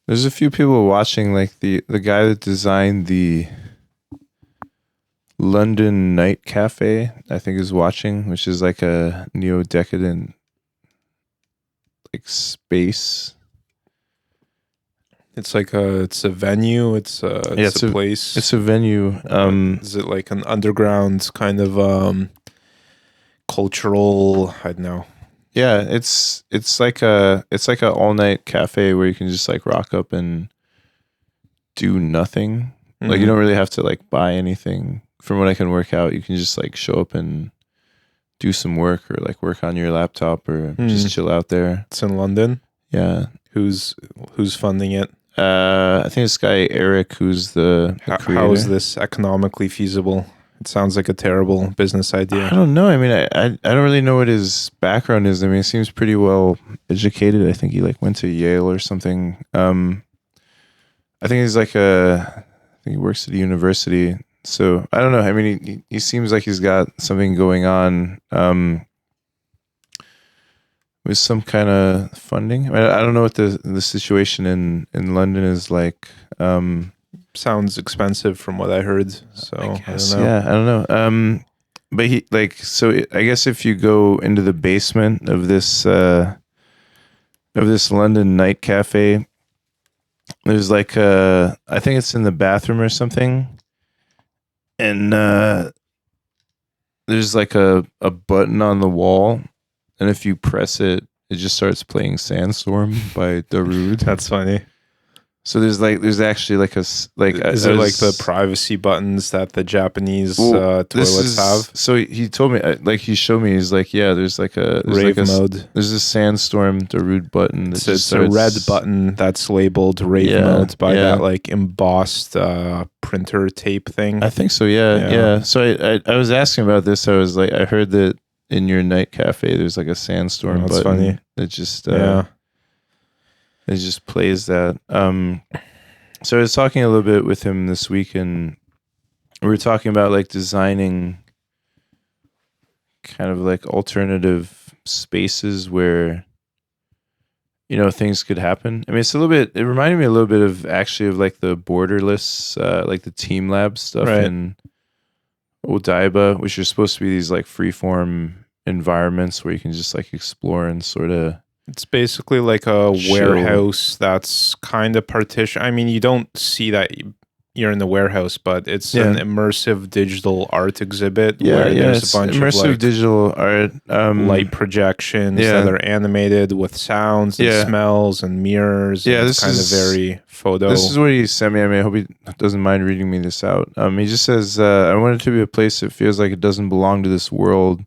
There's a few people watching, like the guy that designed the London Night Cafe, I think, is watching, which is like a neo-decadent like space. It's like it's a venue. It's a place. It's a venue. Is it like an underground kind of cultural? I don't know. Yeah, it's like a all night cafe where you can just like rock up and do nothing. Like you don't really have to like buy anything. From what I can work out, you can just like show up and do some work or like work on your laptop or just chill out there. It's in London. Yeah. Who's funding it? I think this guy Eric, who's the creator. How is this economically feasible? It sounds like a terrible business idea. I don't know. I mean, I don't really know what his background is. I mean, he seems pretty well educated. I think he like went to Yale or something. I think he's like I think he works at a university. So I don't know. I mean, he seems like he's got something going on with some kind of funding. I mean, I don't know what the situation in London is like. Sounds expensive from what I heard. So I don't know. Yeah, I don't know. But he like so. I guess if you go into the basement of this London night cafe, there's like I think it's in the bathroom or something, and there's like a button on the wall, and if you press it, it just starts playing Sandstorm by Darude. That's funny. So there's actually like is it like the privacy buttons that the Japanese toilets have? So he told me, like he showed me, he's like, yeah, there's like a rave mode. There's a Sandstorm Darude button. It's a red button that's labeled rave mode by that like embossed printer tape thing. I think so. Yeah. So I was asking about this. I was like, I heard that in your night cafe there's like a Sandstorm button. Funny. That just it just plays that. So I was talking a little bit with him this week, and we were talking about like designing kind of like alternative spaces where, you know, things could happen. I mean, it's a little bit, it reminded me a little bit of actually of like the borderless, like the team lab stuff in Odaiba, which are supposed to be these like freeform environments where you can just like explore and sort of. It's basically like a warehouse that's kind of partition. I mean, you don't see that you're in the warehouse, but it's an immersive digital art exhibit where there's a bunch of like digital art, light projections that are animated with sounds and smells and mirrors. Yeah, this kind of very photo. This is what he sent me. I mean, I hope he doesn't mind reading me this out. He just says, I want it to be a place that feels like it doesn't belong to this world,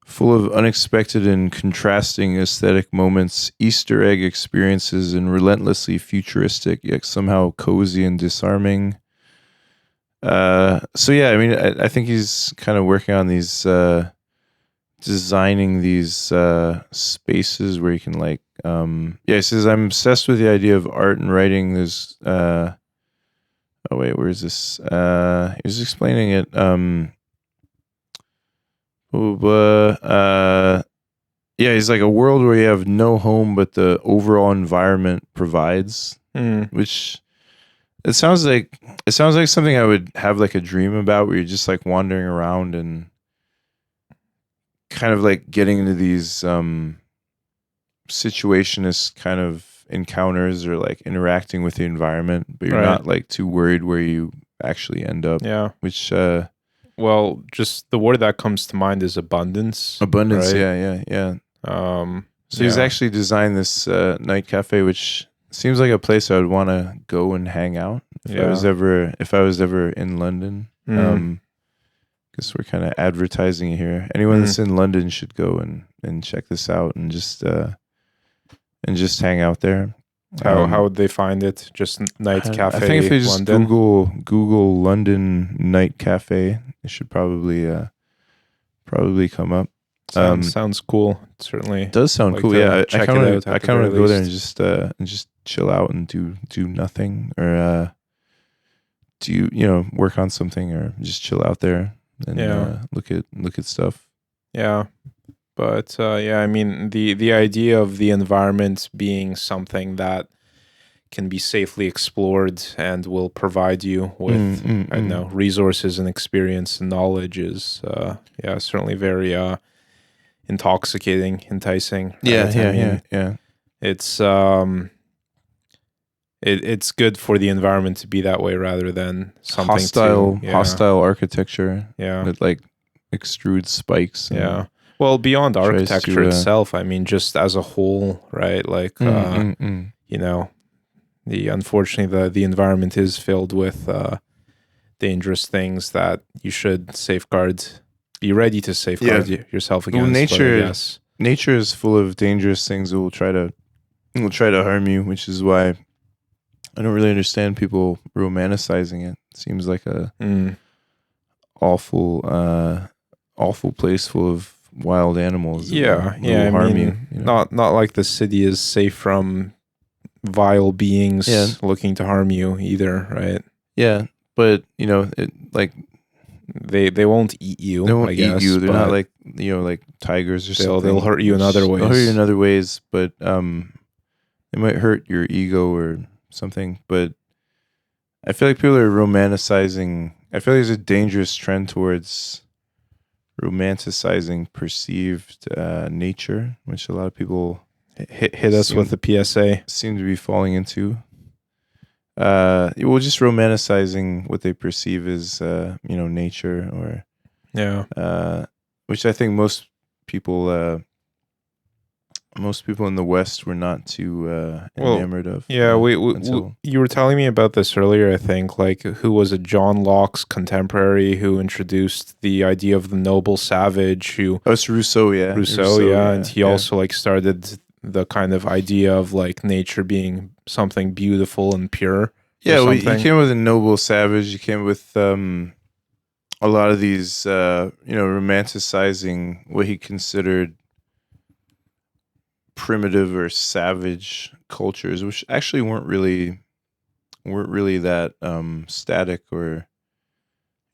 full of unexpected and contrasting aesthetic moments, Easter egg experiences, and relentlessly futuristic, yet somehow cozy and disarming. So yeah, I mean, I think he's kind of working on these, designing these spaces where you can like, he says, I'm obsessed with the idea of art and writing. There's, oh wait, where is this? He was explaining it. He's like a world where you have no home, but the overall environment provides, which it sounds like something I would have like a dream about, where you're just like wandering around and kind of like getting into these situationist kind of encounters or like interacting with the environment, but you're not like too worried where you actually end up. Yeah. Which well, just the word that comes to mind is abundance. Abundance, right? yeah. So he's actually designed this night cafe, which seems like a place I would want to go and hang out if I was ever in London. Because we're kind of advertising it here. Anyone that's in London should go and check this out and just hang out there. How would they find it? Just night cafe. I think if they just London? Google London night cafe, it should probably come up. Sounds cool. Certainly, it does sound cool. Yeah, I kind of want to go there and just chill out and do nothing, or do work on something, or just chill out there and look at stuff. Yeah. But I mean, the idea of the environment being something that can be safely explored and will provide you with I don't know, resources and experience and knowledge is certainly very intoxicating, enticing. Right? Yeah. It's it's good for the environment to be that way rather than something hostile architecture. Yeah, that like extrudes spikes. Yeah. Well, beyond architecture itself, I mean, just as a whole, right? Like, you know, unfortunately, the environment is filled with dangerous things that you should be ready to safeguard yourself against. Well, nature is full of dangerous things that will try to harm you, which is why I don't really understand people romanticizing it. It seems like a awful place full of wild animals. That will harm you. Not like the city is safe from vile beings looking to harm you either, right? Yeah, but it like they won't eat you. They won't eat you. They're not like like tigers or something. They'll hurt you in other ways. They'll hurt you in other ways, but they might hurt your ego or something. But I feel like people are romanticizing. I feel like there's a dangerous trend towards romanticizing perceived nature, which a lot of people hit us with the PSA seem to be falling into. Just romanticizing what they perceive as nature, or which I think most people in the West were not too enamored of. Yeah, you were telling me about this earlier, I think, like who was it, John Locke's contemporary who introduced the idea of the noble savage, it's Rousseau, and he also like started the kind of idea of like nature being something beautiful and pure. Yeah, he came with a noble savage. He came with a lot of these romanticizing what he considered primitive or savage cultures, which actually weren't really that static, or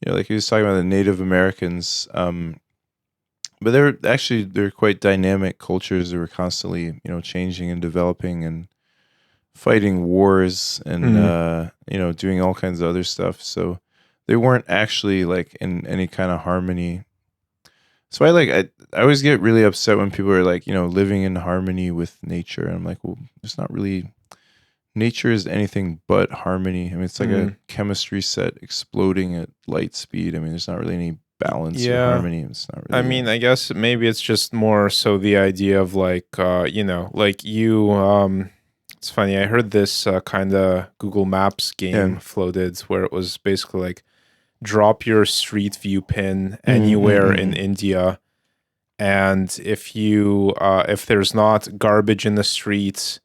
like he was talking about the Native Americans, but they're quite dynamic cultures that were constantly changing and developing and fighting wars and doing all kinds of other stuff. So they weren't actually like in any kind of harmony. So I always get really upset when people are like, living in harmony with nature. And I'm like, well, it's not really, nature is anything but harmony. I mean, it's like a chemistry set exploding at light speed. I mean, there's not really any balance or harmony. It's not really. I mean, I guess maybe it's just more so the idea of like, it's funny. I heard this kind of Google Maps game floated where it was basically like, drop your street view pin anywhere in India, and if there's not garbage in the streets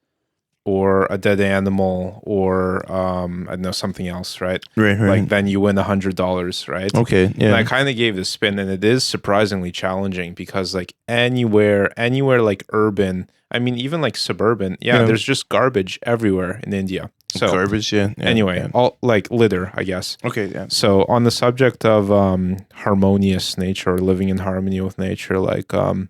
or a dead animal or I don't know, something else, right? Right. Like then you win $100, right? Okay, yeah. And I kind of gave the spin, and it is surprisingly challenging because like anywhere like urban, I mean even like suburban, there's just garbage everywhere in India. So garbage, anyway, all like litter, I guess. Okay, yeah. So on the subject of harmonious nature, or living in harmony with nature, like I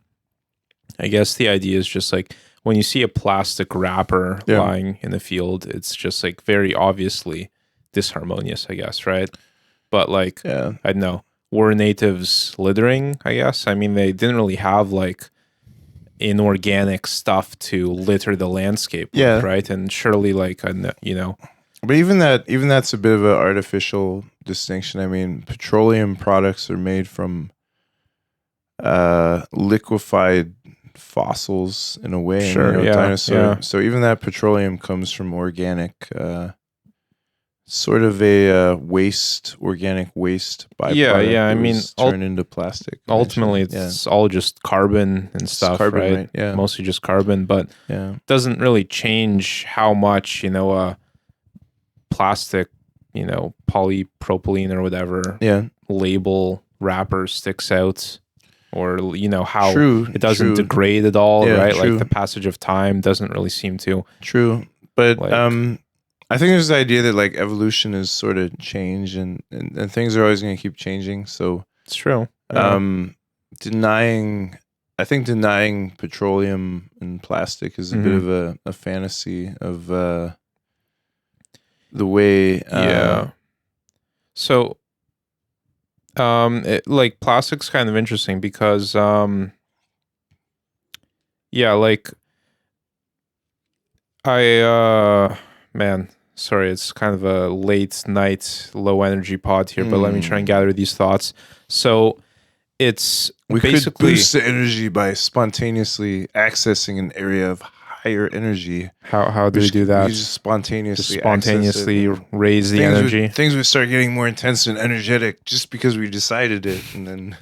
guess the idea is just like when you see a plastic wrapper lying in the field, it's just like very obviously disharmonious, I guess, right? But like I don't know, were natives littering, I guess? I mean, they didn't really have like inorganic stuff to litter the landscape with, right? And surely like but even that's a bit of an artificial distinction. I mean, petroleum products are made from liquefied fossils in a way. Dinosaur. So even that petroleum comes from organic sort of a organic waste byproduct. I mean, turn into plastic. Ultimately, it's all just carbon and stuff, right? Yeah, mostly just carbon, but it doesn't really change how much plastic, polypropylene or whatever label wrapper sticks out, or how it doesn't degrade at all, right? True. Like the passage of time doesn't really seem to. True, but I think there's the idea that like evolution is sort of change, and things are always going to keep changing. So it's true. Denying petroleum and plastic is a bit of a fantasy of the way. So, like plastic's kind of interesting because, like man, sorry, it's kind of a late night, low energy pod here, but let me try and gather these thoughts. So, it's we basically could boost the energy by spontaneously accessing an area of higher energy. How do we do that? We just spontaneously raise the energy. Things would start getting more intense and energetic just because we decided it, and then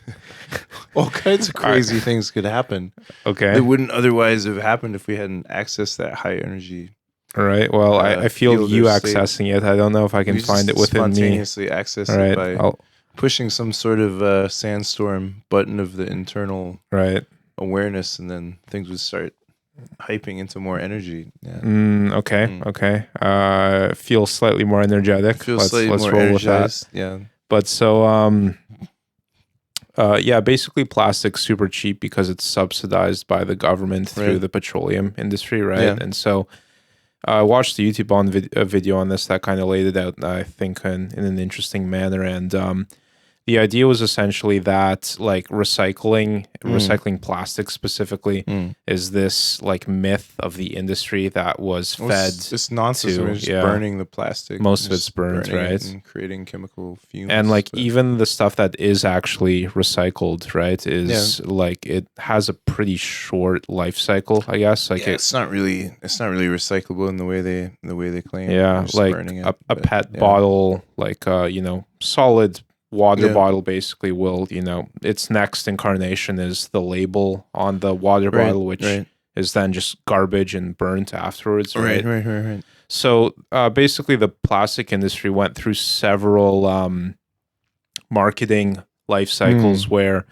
all kinds of crazy things could happen. Okay, that wouldn't otherwise have happened if we hadn't accessed that high energy. All right. Well, I feel you accessing it. I don't know if I can find it within me. Spontaneously access it by pushing some sort of sandstorm button of the internal awareness, and then things would start hyping into more energy. Okay. Feel slightly more energetic. Let's roll energized. With that. Yeah. But so basically plastic's super cheap because it's subsidized by the government through the petroleum industry, right? Yeah. And so I watched the YouTube video on this that kind of laid it out, I think, in an interesting manner. And the idea was essentially that like recycling plastic specifically is this like myth of the industry that was fed. This nonsense of just burning the plastic. Most of it's burnt, right? And creating chemical fumes. And like even the stuff that is actually recycled, right, is like it has a pretty short life cycle, I guess. Like it's not really recyclable in the way they claim. Yeah, like a PET bottle, like solid water bottle basically will, its next incarnation is the label on the water bottle, which is then just garbage and burnt afterwards, right? Right. So basically the plastic industry went through several marketing life cycles where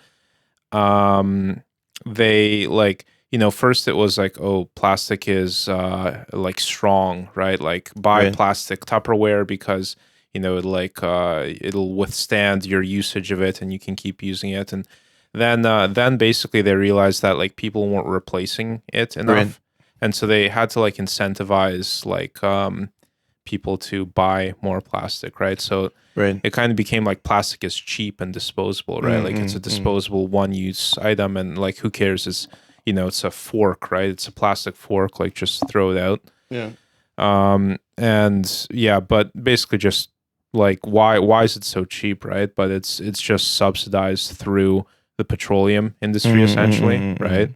they like, first it was like, oh, plastic is like strong, right? Like buy plastic Tupperware because it'll withstand your usage of it and you can keep using it. And then basically they realized that like people weren't replacing it enough. And so they had to like incentivize like people to buy more plastic, right? So it kind of became like plastic is cheap and disposable, right? Like it's a disposable one-use item, and like who cares? It's it's a fork, right? It's a plastic fork, like just throw it out. Yeah. But basically just like why is it so cheap, right? But it's just subsidized through the petroleum industry essentially, right?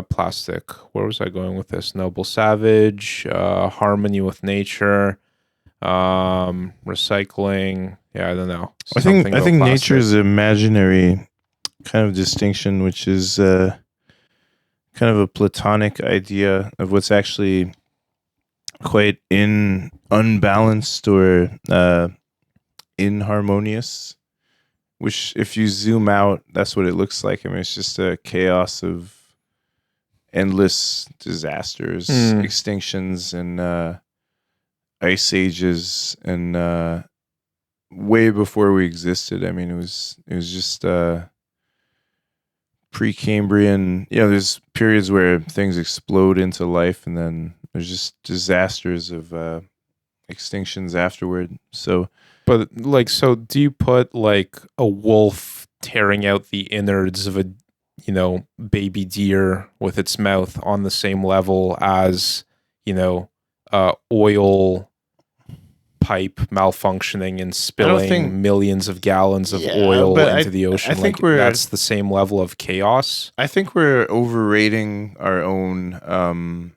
Plastic. Where was I going with this? Noble Savage, harmony with nature, recycling. Yeah, I don't know. I think nature is an imaginary kind of distinction, which is kind of a Platonic idea of what's actually quite unbalanced or inharmonious, which if you zoom out, that's what it looks like. I mean, it's just a chaos of endless disasters, extinctions, and ice ages, and way before we existed. I mean, it was just Precambrian. There's periods where things explode into life, and then there's just disasters of extinctions afterward. So, but like, so do you put like a wolf tearing out the innards of a baby deer with its mouth on the same level as oil pipe malfunctioning and spilling millions of gallons of oil into the ocean? I think that's the same level of chaos. I think we're overrating our own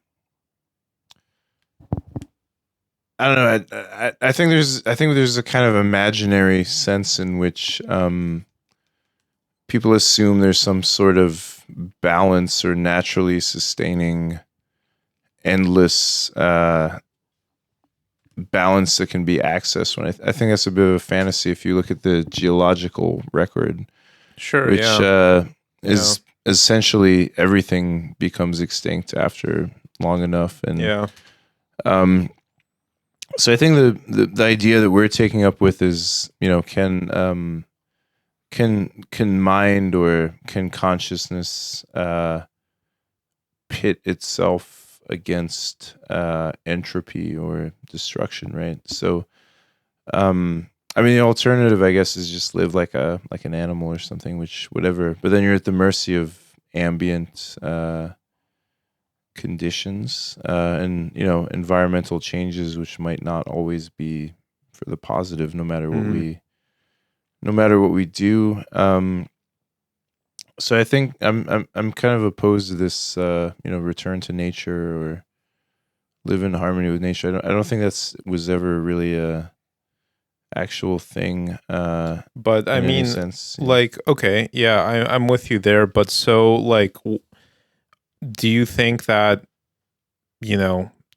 I don't know. I think there's a kind of imaginary sense in which people assume there's some sort of balance or naturally sustaining endless balance that can be accessed. When I think that's a bit of a fantasy if you look at the geological record, which is essentially everything becomes extinct after long enough, and so I think the idea that we're taking up with is, can mind or can consciousness pit itself against entropy or destruction, right? So, I mean, the alternative, I guess, is just live like an animal or something, which whatever. But then you're at the mercy of ambient conditions and environmental changes, which might not always be for the positive, no matter what we do. So I think I'm kind of opposed to this, return to nature or live in harmony with nature. I don't think was ever really a actual thing. But I mean, sense, like, okay, yeah, I'm with you there. But so, like, do you think that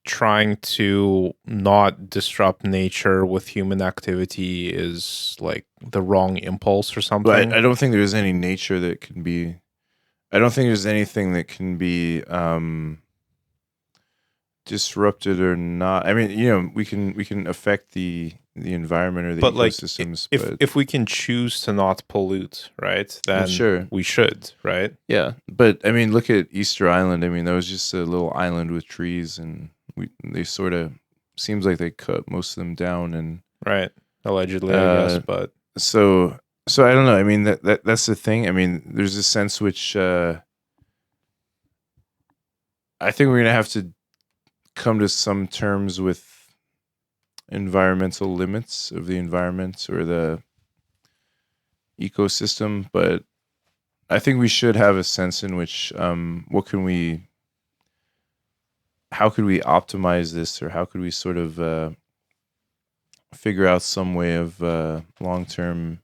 trying to not disrupt nature with human activity is like the wrong impulse or something? But I don't think there's any nature that can be. I don't think there's anything that can be disrupted or not. I mean, we can affect the environment or the ecosystems. Like, if we can choose to not pollute, right, then sure, we should, right? Yeah, but I mean, look at Easter Island. I mean, that was just a little island with trees, and they sort of seems like they cut most of them down, and right, allegedly, I guess. But so I don't know. I mean, that's the thing. I mean, there's a sense which I think we're gonna have to come to some terms with environmental limits of the environment or the ecosystem, but I think we should have a sense in which how could we optimize this, or how could we sort of figure out some way of long-term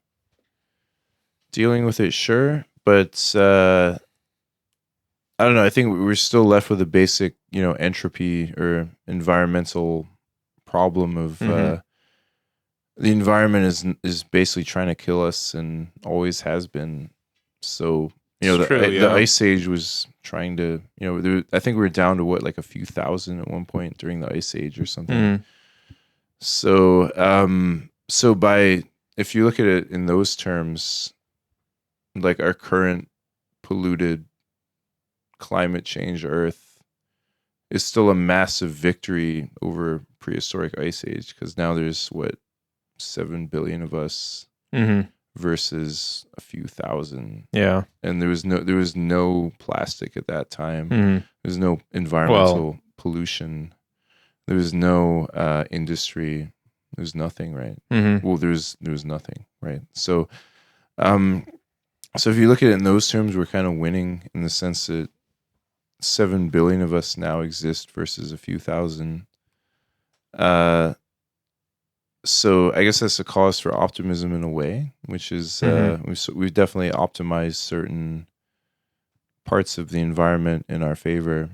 dealing with it? Sure, but I don't know. I think we're still left with a basic, entropy or environmental problem of the environment is basically trying to kill us and always has been. So the Ice Age was trying to, I think we were down to like a few thousand at one point during the Ice Age or something. So if you look at it in those terms, like our current polluted climate change Earth is still a massive victory over prehistoric Ice Age, because now there's 7 billion of us versus a few thousand. Yeah, and there was no plastic at that time. There was no environmental pollution. There was no industry. There was nothing, right? Well, there was nothing, right? So, so if you look at it in those terms, we're kind of winning in the sense that 7 billion of us now exist versus a few thousand. So I guess that's a cause for optimism in a way, which is we've definitely optimized certain parts of the environment in our favor.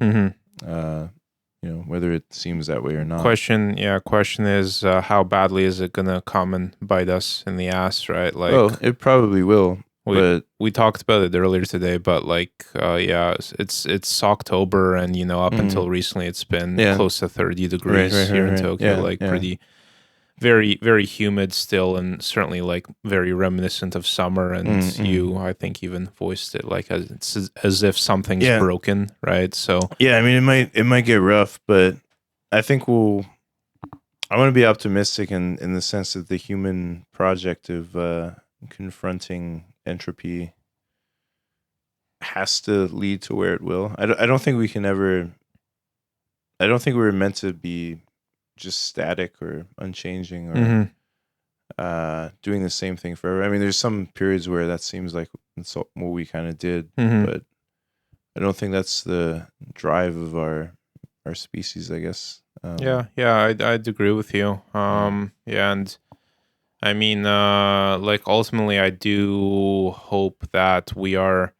Whether it seems that way or not. Question is how badly is it gonna come and bite us in the ass, right? Like, well, it probably will. We talked about it earlier today, but like, it's October, and up until recently, it's been close to 30 degrees here in Tokyo, pretty, very, very humid still, and certainly like very reminiscent of summer. And you, I think, even voiced it like as if something's broken, right? So I mean, it might get rough, but I think I want to be optimistic in the sense that the human project of confronting entropy has to lead to where it will. I don't think we can ever. I don't think we're meant to be just static or unchanging or doing the same thing forever. I mean, there's some periods where that seems like that's what we kind of did, but I don't think that's the drive of our species, I guess. I'd agree with you. And I mean, like, ultimately, I do hope that we are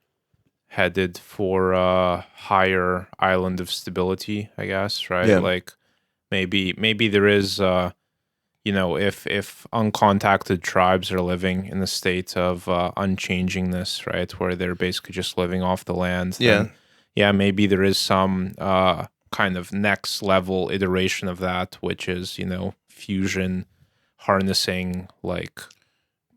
headed for a higher island of stability, I guess, right? Yeah. Like, maybe there is, if uncontacted tribes are living in a state of unchangingness, right, where they're basically just living off the land, then, maybe there is some kind of next level iteration of that, which is, fusion, harnessing like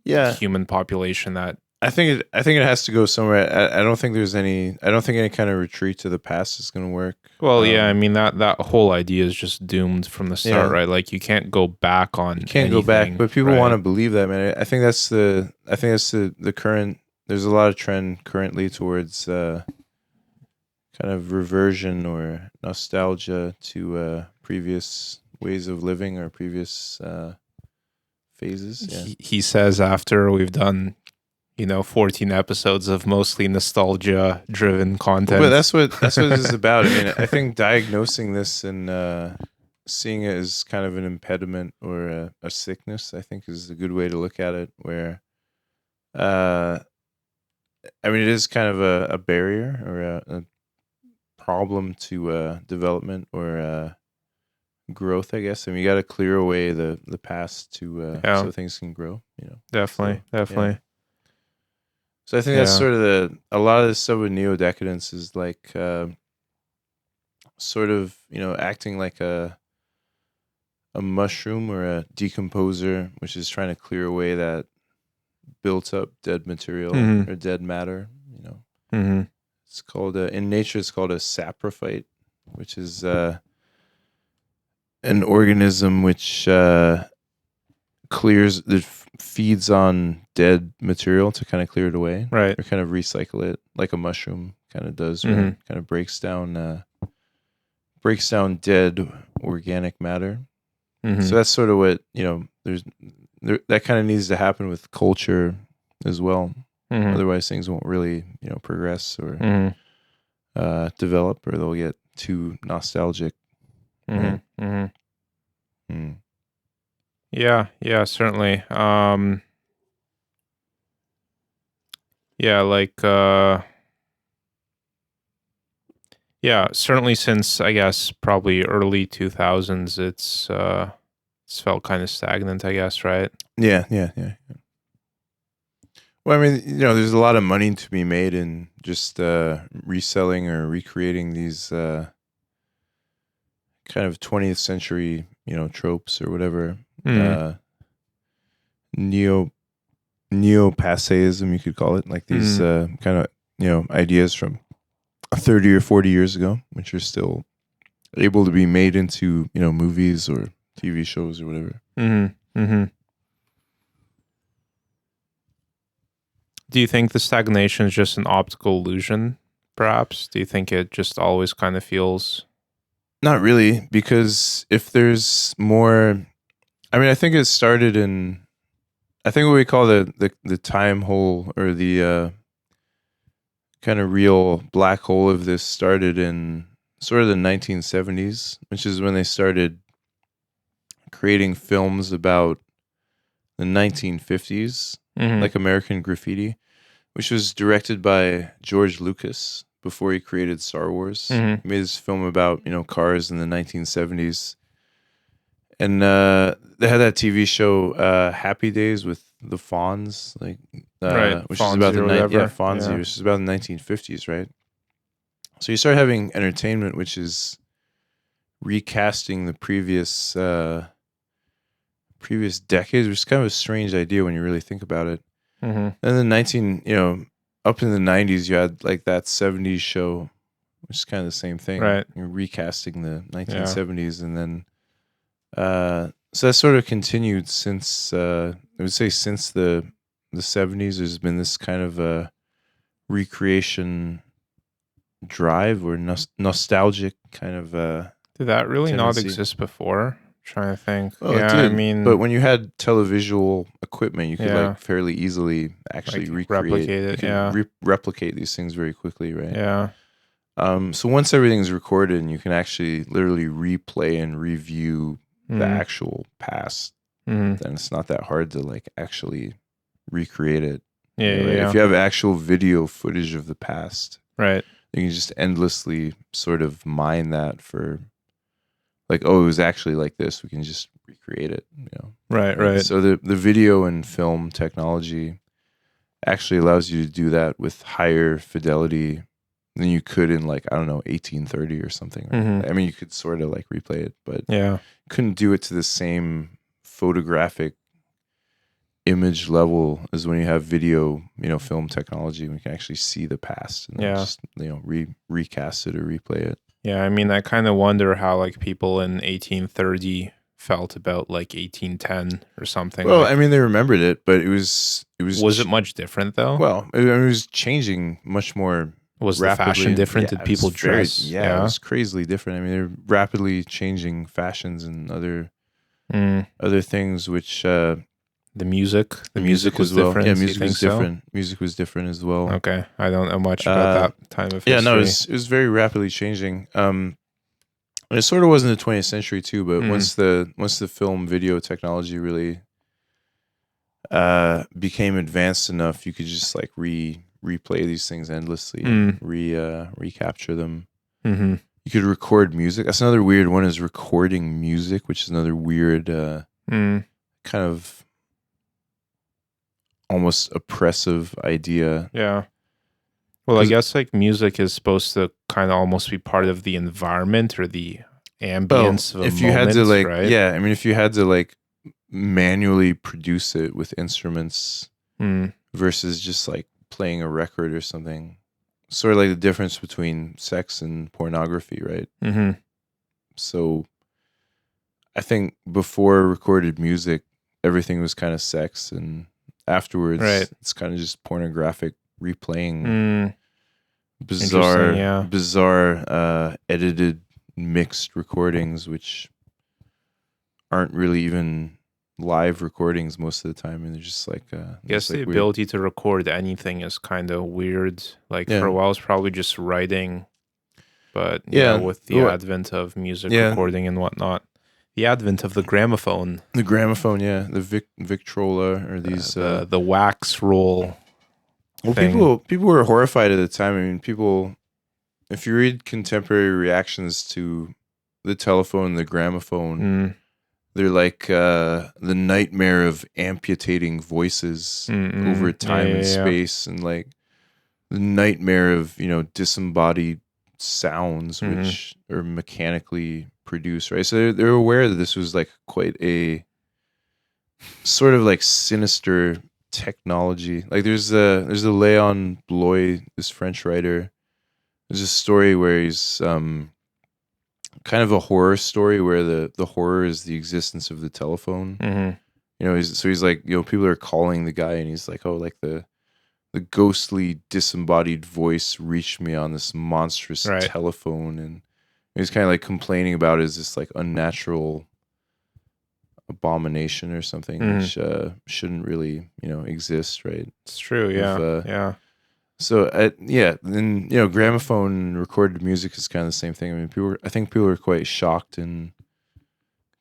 human population that I think it has to go somewhere. I don't think there's any. I don't think any kind of retreat to the past is going to work. Well, yeah, I mean that whole idea is just doomed from the start, right? Like you can't go back on. You can't go back, but people want to believe that, man. I think that's the current. There's a lot of trend currently towards kind of reversion or nostalgia to previous ways of living or previous phases. Yeah. He says after we've done 14 episodes of mostly nostalgia driven content. But that's what this is about. I mean, I think diagnosing this and seeing it as kind of an impediment or a sickness, I think, is a good way to look at it. Where, I mean, it is kind of a barrier or a problem to development or growth, I guess. I mean, you got to clear away the past to so things can grow. Definitely. So I think that's sort of a lot of this stuff with neo-decadence is like sort of, acting like a mushroom or a decomposer, which is trying to clear away that built up dead material or dead matter, It's called, in nature, it's called a saprophyte, which is an organism which feeds on dead material to kind of clear it away, right? Or kind of recycle it like a mushroom kind of does, right? Kind of breaks down dead organic matter. So that's sort of what that kind of needs to happen with culture as well. Otherwise, things won't really progress or develop, or they'll get too nostalgic. Right? Yeah, certainly. Certainly since I guess probably early 2000s, it's felt kind of stagnant, I guess, right? Yeah. Well, I mean, there's a lot of money to be made in just reselling or recreating these kind of 20th century, tropes or whatever. Neo-passéism, you could call it, like these kind of ideas from 30 or 40 years ago, which are still able to be made into movies or TV shows or whatever. Do you think the stagnation is just an optical illusion, perhaps? Do you think it just always kind of feels... Not really, because if there's more... I mean, I think it started in... I think what we call the time hole or the kind of real black hole of this started in sort of the 1970s, which is when they started creating films about the 1950s, like American Graffiti, which was directed by George Lucas before he created Star Wars. He made this film about cars in the 1970s, and they had that TV show Happy Days with the Fonz, like which Fonzie is about the Fonzie, which is about the 1950s, right? So you start having entertainment which is recasting the previous decades, which is kind of a strange idea when you really think about it. And then up in the 90s, you had like that 70s show, which is kind of the same thing, right? You're recasting the 1970s, and then so that sort of continued since I would say since the 70s. There's been this kind of a recreation drive or nostalgic kind of did that really tendency. Not exist before? I'm trying to think. Well, it did, I mean, but when you had televisual equipment, you could like fairly easily actually replicate it. Replicate these things very quickly, right? Yeah. So once everything's recorded and you can actually literally replay and review the actual past, then it's not that hard to like actually recreate it. If you have actual video footage of the past, right, you can just endlessly sort of mine that for like, oh, it was actually like this. We can just recreate it, Right. So the video and film technology actually allows you to do that with higher fidelity than you could in like, I don't know, 1830 or something. Right? I mean, you could sort of like replay it, but couldn't do it to the same photographic image level is when you have video, film technology. We can actually see the past and then just recast it or replay it. Yeah, I mean, I kind of wonder how like people in 1830 felt about like 1810 or something. Well, I mean, they remembered it, but it was. Was it much different though? Well, it was changing much more. Was rapidly. The fashion different? Did people dress? It was crazily different. I mean, they're rapidly changing fashions and other things, which the music was different. Yeah, music was different. So? Music was different as well. Okay, I don't know much about that time of history. Yeah, no, it was very rapidly changing. It sort of was in the 20th century too, but once the film video technology really became advanced enough, you could just like replay these things endlessly, recapture them. Mm-hmm. You could record music. That's another weird one, is recording music, which is another weird kind of almost oppressive idea. Yeah. Well, I guess like music is supposed to kind of almost be part of the environment or the ambience of a moment, you had to like, right? yeah, I mean, if you had to like manually produce it with instruments versus just like playing a record or something, sort of like the difference between sex and pornography, right? Mm-hmm. So I think before recorded music, everything was kind of sex, and afterwards it's kind of just pornographic replaying bizarre edited mixed recordings, which aren't really even live recordings most of the time, and they're just like I guess the ability to record anything is kind of weird. Like for a while it's probably just writing, but with the advent of music recording and whatnot, the advent of the gramophone, the Victrola, or these the wax roll. Well, people were horrified at the time. I mean, people, if you read contemporary reactions to the telephone and the gramophone, they're like the nightmare of amputating voices over time and space, and like the nightmare of disembodied sounds which are mechanically produced, right? So they're aware that this was like quite a sort of like sinister technology. Like there's a Leon Bloy, this French writer. There's a story where he's kind of a horror story where the horror is the existence of the telephone. He's like, people are calling the guy and he's like, oh, like the ghostly disembodied voice reached me on this monstrous telephone, and he's kind of like complaining about it as this like unnatural abomination or something, which shouldn't really exist, right? It's true. Yeah. So then gramophone recorded music is kind of the same thing. I mean, I think people were quite shocked and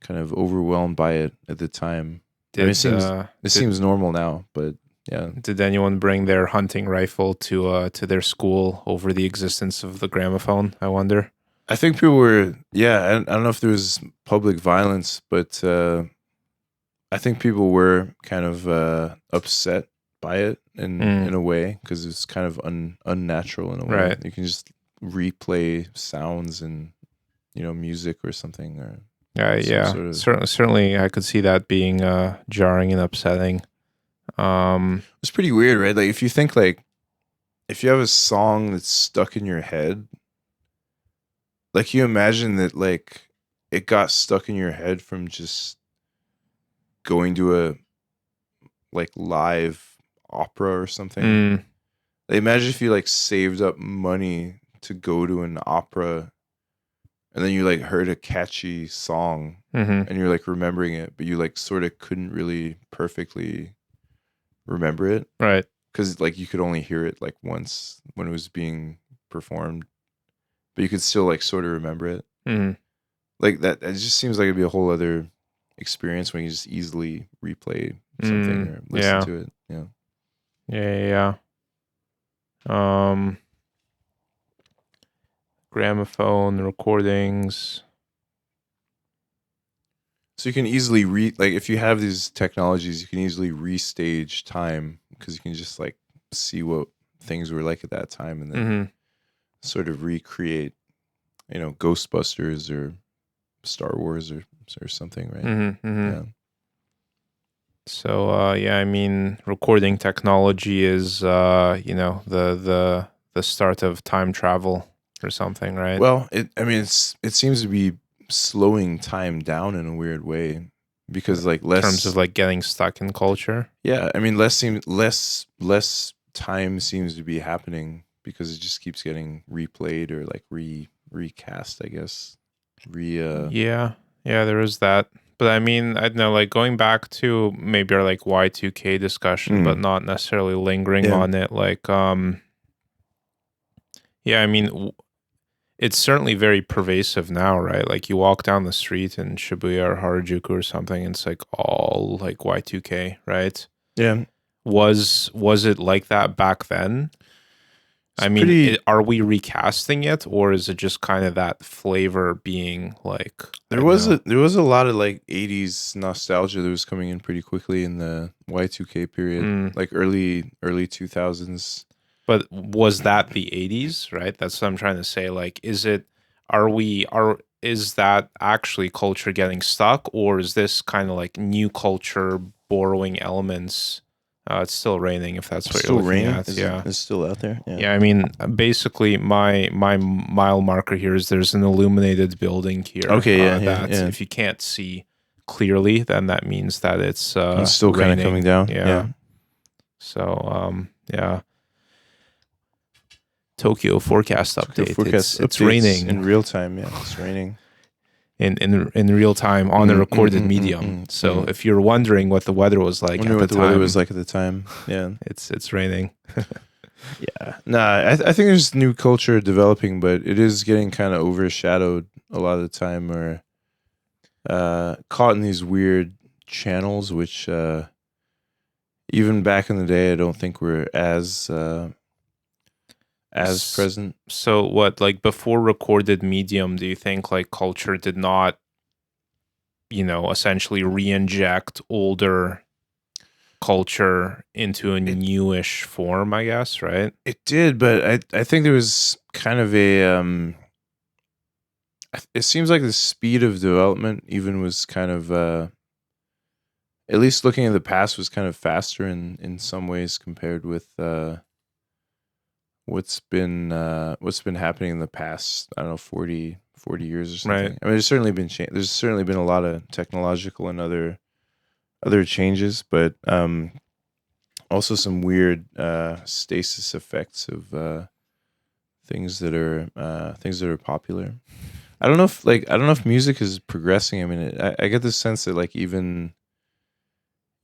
kind of overwhelmed by it at the time. It seems normal now, but yeah. Did anyone bring their hunting rifle to their school over the existence of the gramophone? I wonder. I think people were, I don't know if there was public violence, but I think people were kind of upset by it in a way, because it's kind of unnatural in a way. Right. You can just replay sounds and music or something, or certainly I could see that being jarring and upsetting. It's pretty weird, right? Like if you think, like if you have a song that's stuck in your head, like you imagine that like it got stuck in your head from just going to a like live opera or something. Like, imagine if you like saved up money to go to an opera, and then you like heard a catchy song and you're like remembering it, but you like sort of couldn't really perfectly remember it, right? Because like you could only hear it like once when it was being performed, but you could still like sort of remember it. Like that, it just seems like it'd be a whole other experience when you just easily replay something or listen to it. Yeah. Gramophone recordings. So you can easily like if you have these technologies, you can easily restage time, because you can just like see what things were like at that time, and then sort of recreate, Ghostbusters or Star Wars or something, right? Yeah. So yeah, I mean, recording technology is the start of time travel or something, right? Well, it seems to be slowing time down in a weird way, because like in terms of like getting stuck in culture. Yeah, I mean less time seems to be happening because it just keeps getting replayed or like recast, I guess. Yeah, there is that. But I mean, I don't know, like going back to maybe our like Y2K discussion, but not necessarily lingering on it. Like, yeah, I mean, it's certainly very pervasive now, right? Like you walk down the street in Shibuya or Harajuku or something, and it's like all like Y2K, right? Yeah. Was it like that back then? I mean, are we recasting it, or is it just kind of that flavor being like? There was a lot of like 80s nostalgia that was coming in pretty quickly in the Y2K period, like early 2000s. But was that the 80s, right? That's what I'm trying to say. Like, is that actually culture getting stuck, or is this kind of like new culture borrowing elements? It's still raining, if that's what you're looking at. Yeah, it's still out there. Yeah, I mean, basically, my mile marker here is there's an illuminated building here. Okay, If you can't see clearly, then that means that it's still kind of coming down. Yeah. So, yeah. Tokyo forecast update. It's raining in real time. Yeah, it's raining. In real time on a recorded medium. So if you're wondering what the weather was like at the time, yeah, it's raining. Yeah, I think there's new culture developing, but it is getting kind of overshadowed a lot of the time, or caught in these weird channels, which even back in the day, I don't think were as present. So what, like before recorded medium, do you think like culture did not, essentially re-inject older culture into a newish form, I guess, right? It did, but I think there was kind of a it seems like the speed of development even was kind of at least looking at the past, was kind of faster in some ways compared with what's been happening in the past, I don't know, 40 years or something. Right. I mean, there's certainly been a lot of technological and other changes, but also some weird stasis effects of things that are popular. I don't know if music is progressing. I mean, I get the sense that like even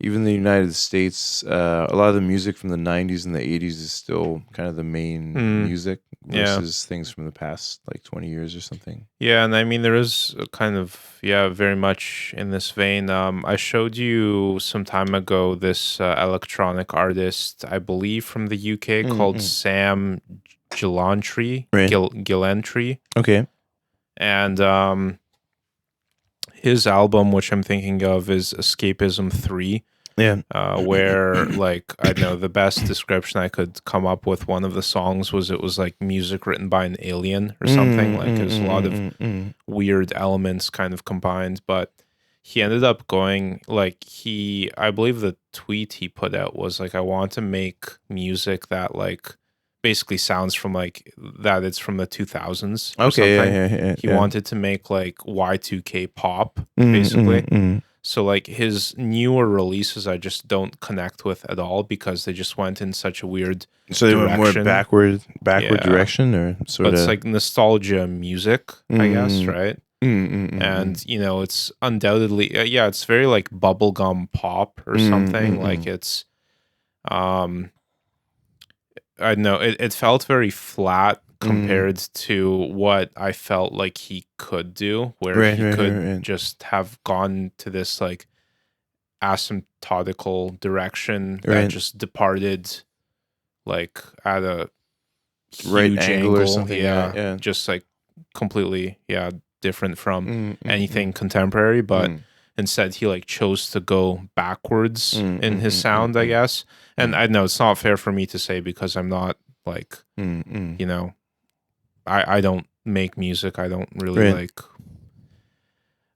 the United States, a lot of the music from the 90s and the 80s is still kind of the main music versus things from the past like 20 years or something. Yeah, and I mean, there is a kind of, very much in this vein. I showed you some time ago this electronic artist, I believe from the UK, called Sam Gillantry. Right. Gillantry. Okay. And his album, which I'm thinking of, is Escapism 3. Yeah. Where, like, I don't know, the best description I could come up with one of the songs was it was like music written by an alien or something. Like, there's a lot of weird elements kind of combined. But he ended up going, like, I believe the tweet he put out was like, I want to make music that, like, basically sounds from like that it's from the 2000s or something. He wanted to make like Y2K pop, basically. So like his newer releases I just don't connect with at all because they just went in such a weird So they went more backward direction, or sort of. But it's like nostalgia music, I guess, right? And it's undoubtedly it's very like bubblegum pop or something. Like it's I don't know, it felt very flat compared to what I felt like he could do, where he could just have gone to this like asymptotical direction that just departed like at a huge angle or something. Just like completely different from anything contemporary, but instead he like chose to go backwards in his sound, I guess. And I know it's not fair for me to say because I'm not like I don't make music. I don't really like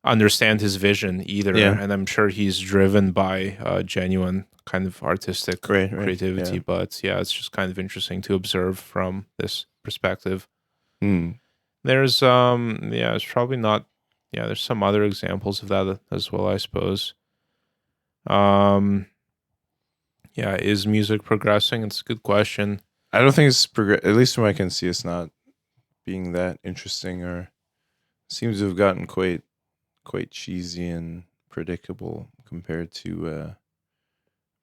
understand his vision either. Yeah. And I'm sure he's driven by genuine kind of artistic creativity. Yeah. But yeah, it's just kind of interesting to observe from this perspective. Mm. There's it's probably not. Yeah, there's some other examples of that as well, I suppose. Yeah, is music progressing? It's a good question. I don't think it's at least from what I can see, it's not being that interesting, or seems to have gotten quite cheesy and predictable compared to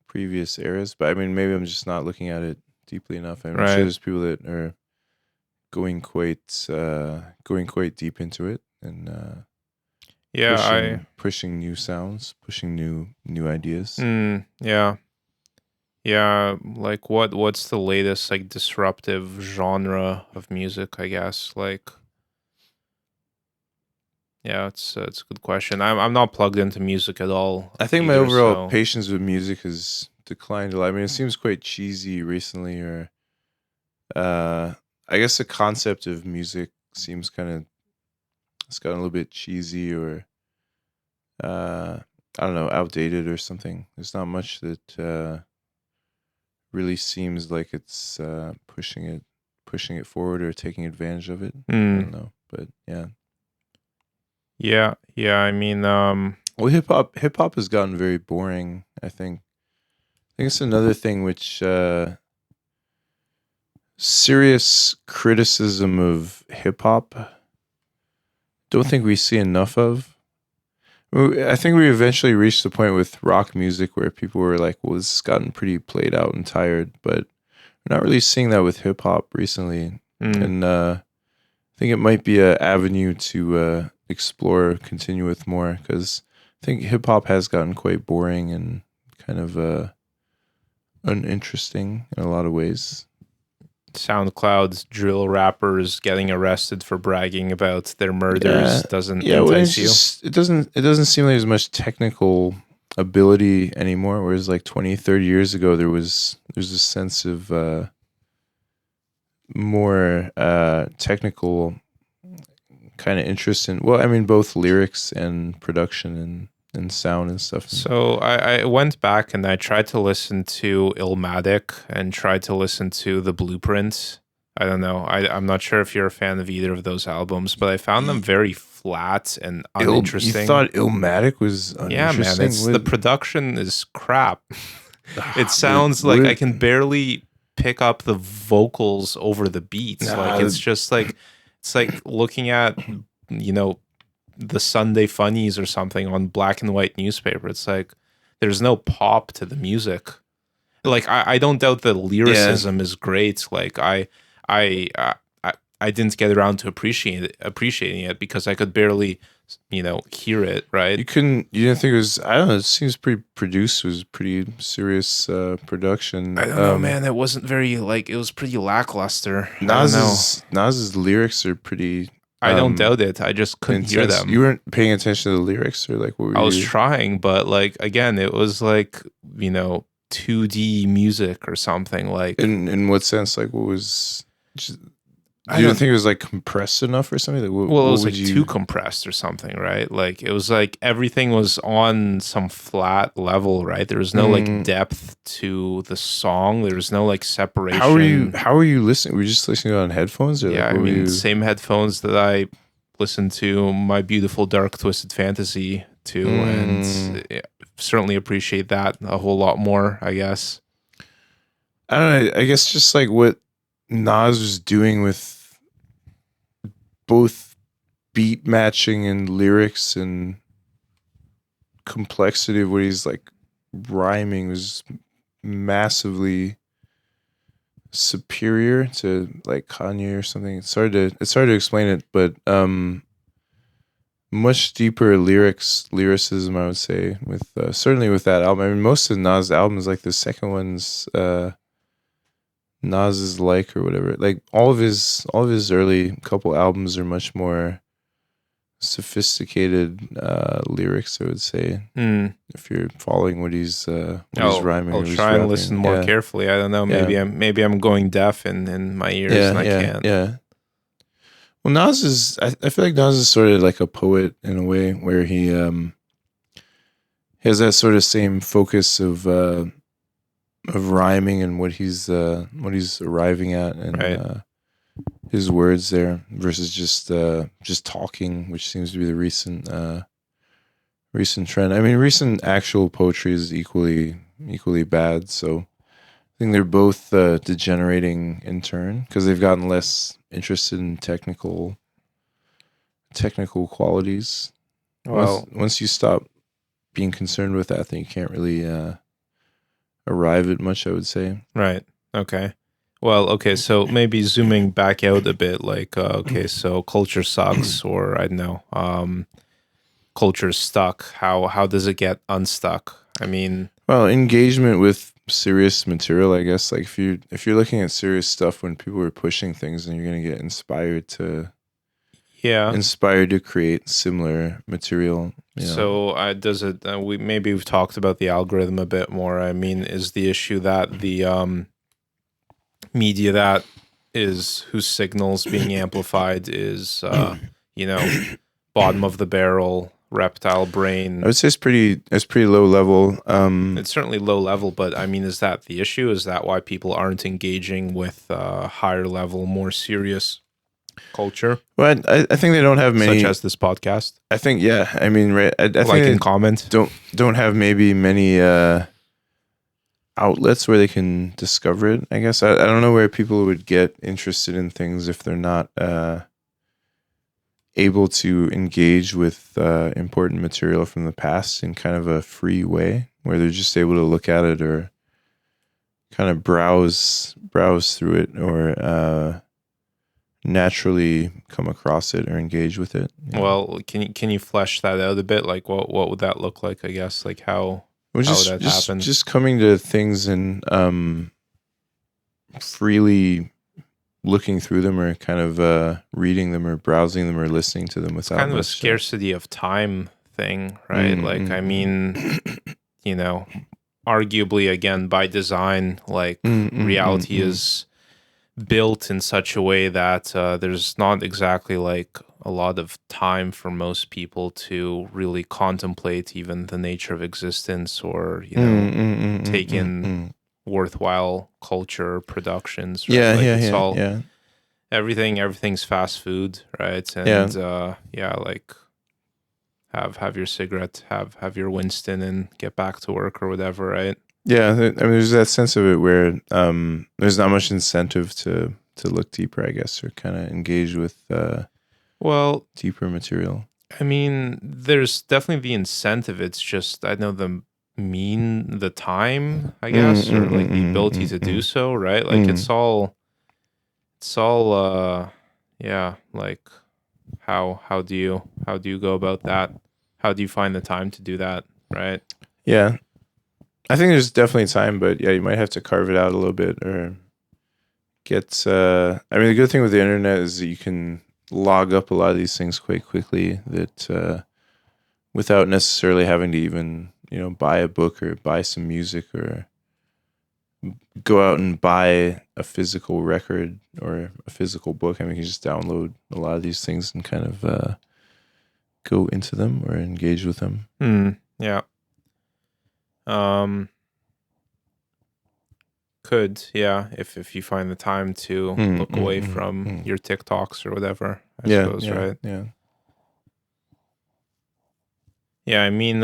previous eras. But I mean, maybe I'm just not looking at it deeply enough. I'm sure there's people that are going quite deep into it and pushing new sounds, pushing new ideas. Yeah, like what's the latest like disruptive genre of music, I guess? Like, yeah, it's a good question. I'm not plugged into music at all. I think my overall patience with music has declined a lot. I mean, it seems quite cheesy recently, or I guess the concept of music seems it's gotten a little bit cheesy, or I don't know, outdated or something. There's not much that really seems like it's pushing it forward or taking advantage of it. I don't know, but yeah. I mean, well, hip hop has gotten very boring. I think it's another thing which serious criticism of hip hop. Don't think we see enough of. I think we eventually reached the point with rock music where people were like, well, this has gotten pretty played out and tired, but we're not really seeing that with hip hop recently. And I think it might be an avenue to explore, continue with more, because I think hip hop has gotten quite boring and kind of uninteresting in a lot of ways. SoundCloud's drill rappers getting arrested for bragging about their murders doesn't entice you? It doesn't seem like there's much technical ability anymore, whereas like 20, 30 years ago there's a sense of more technical kind of interest in, well, I mean, both lyrics and production and sound and stuff. So I went back and I tried to listen to Illmatic and tried to listen to The Blueprint. I don't know. I'm not sure if you're a fan of either of those albums, but I found them very flat and uninteresting. You thought Illmatic was uninteresting? Yeah, man. The production is crap. It sounds like I can barely pick up the vocals over the beats. It's just like, it's like looking at, the Sunday Funnies or something on black and white newspaper. It's like there's no pop to the music. Like I don't doubt the lyricism is great. Like I didn't get around to appreciating it because I could barely hear it. Right? You didn't think it was? I don't know. It seems pretty produced. It was pretty serious production. I don't know, man. It wasn't very it was pretty lackluster. Nas's lyrics are pretty. I don't doubt it. I just couldn't hear them. You weren't paying attention to the lyrics, or like what were I was trying, but again, it was 2D music or something. Like in what sense? Like what was? You don't think it was compressed enough or something? Like, it was too compressed or something, right? Like it was everything was on some flat level, right? There was no depth to the song. There was no separation. How were you listening? Were you just listening on headphones? Or yeah, same headphones that I listened to My Beautiful Dark Twisted Fantasy to, and certainly appreciate that a whole lot more, I guess. I don't know. I guess just what Nas was doing with both beat matching and lyrics and complexity of what he's rhyming was massively superior to Kanye or something. It's hard to explain it, but much deeper lyricism, I would say, with certainly with that album. I mean, most of Nas' albums, the second one's Nas is or whatever. All of his early couple albums are much more sophisticated lyrics, I would say. If you're following what he's rhyming. I'll try and listen more carefully. I don't know. Maybe I'm going deaf in my ears and I can't. Yeah. Well, Nas is. I feel like Nas is sort of like a poet in a way, where he has that sort of same focus of rhyming and what he's arriving at, and right. His words there versus just talking, which seems to be the recent trend. I mean, recent actual poetry is equally bad. So I think they're both degenerating in turn because they've gotten less interested in technical qualities. Well, once you stop being concerned with that, then you can't really arrive at much, I would say. Right. Okay. Well, okay, so maybe zooming back out a bit, like, okay, so culture sucks, or I don't know, culture's stuck. How does it get unstuck? I mean, well, engagement with serious material, I guess. Like if you're looking at serious stuff when people are pushing things, then you're gonna get inspired to create similar material. You know? So does it? We've talked about the algorithm a bit more. I mean, is the issue that the media that is whose signals being amplified is bottom of the barrel reptile brain? I would say it's pretty low level. It's certainly low level, but I mean, is that the issue? Is that why people aren't engaging with higher level, more serious culture? Well, I think they don't have many, such as this podcast. I think, yeah. I mean, right. I think like and comment. Don't have maybe many outlets where they can discover it. I guess I don't know where people would get interested in things if they're not able to engage with important material from the past in kind of a free way, where they're just able to look at it or kind of browse through it, or naturally come across it or engage with it. Well, can you flesh that out a bit? Like what would that look like? I guess like how would that happen? Just coming to things and freely looking through them, or kind of reading them or browsing them or listening to them without kind of a scarcity of time thing, right? Like I mean, arguably again by design, like reality is built in such a way that there's not exactly like a lot of time for most people to really contemplate even the nature of existence, or take in worthwhile culture productions, right? Everything's fast food, right? And like have your cigarette, have your Winston, and get back to work or whatever, right? Yeah, I mean, there's that sense of it where there's not much incentive to look deeper, I guess, or kind of engage with deeper material. I mean, there's definitely the incentive. It's just I know the time, I guess, or like the ability to do so, right? Like it's all like how do you go about that? How do you find the time to do that, right? Yeah. I think there's definitely time, but yeah, you might have to carve it out a little bit, or get I mean, the good thing with the internet is that you can log up a lot of these things quite quickly, that without necessarily having to even buy a book or buy some music or go out and buy a physical record or a physical book. I mean, you can just download a lot of these things and kind of go into them or engage with them. Yeah. If you find the time to look away from your TikToks or whatever, I suppose, right? Yeah. Yeah, I mean,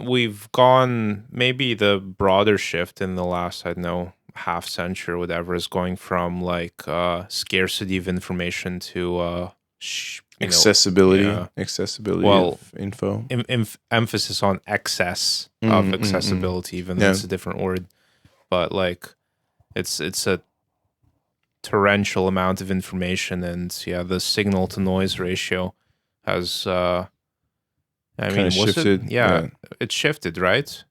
we've gone, maybe the broader shift in the last, I don't know, half century or whatever is going from like scarcity of information to accessibility of info. Emphasis on excess of accessibility, even though it's a different word, but like it's a torrential amount of information, and the signal to noise ratio has shifted. It shifted, right?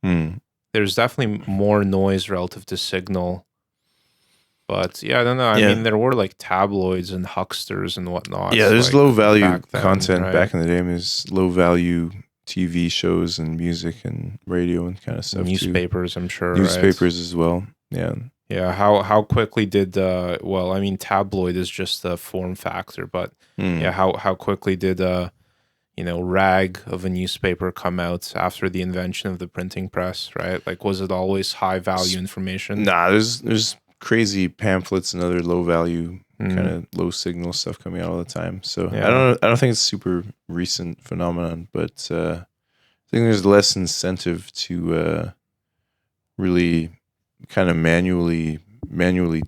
There's definitely more noise relative to signal. But I don't know. I mean, there were like tabloids and hucksters and whatnot. Yeah, there's low value content back in the day. I mean, there's low value TV shows and music and radio and kind of stuff. Newspapers, I'm sure. Newspapers as well. Yeah. Yeah, how quickly did well, I mean, tabloid is just a form factor, but yeah, how quickly did rag of a newspaper come out after the invention of the printing press, right? Like, was it always high value information? Nah, there's crazy pamphlets and other low value kind of low signal stuff coming out all the time. So I don't think it's super recent phenomenon, but I think there's less incentive to really kind of manually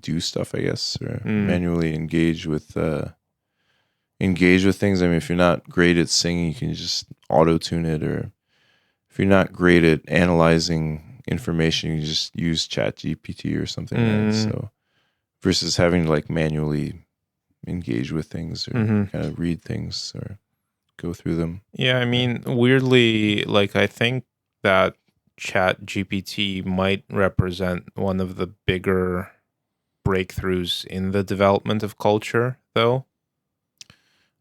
do stuff, I guess, or manually engage with things. I mean, if you're not great at singing, you can just auto tune it, or if you're not great at analyzing information, you can just use Chat GPT or something. Right? So versus having to like manually engage with things or kind of read things or go through them. Yeah, I mean, weirdly, like I think that Chat GPT might represent one of the bigger breakthroughs in the development of culture, though.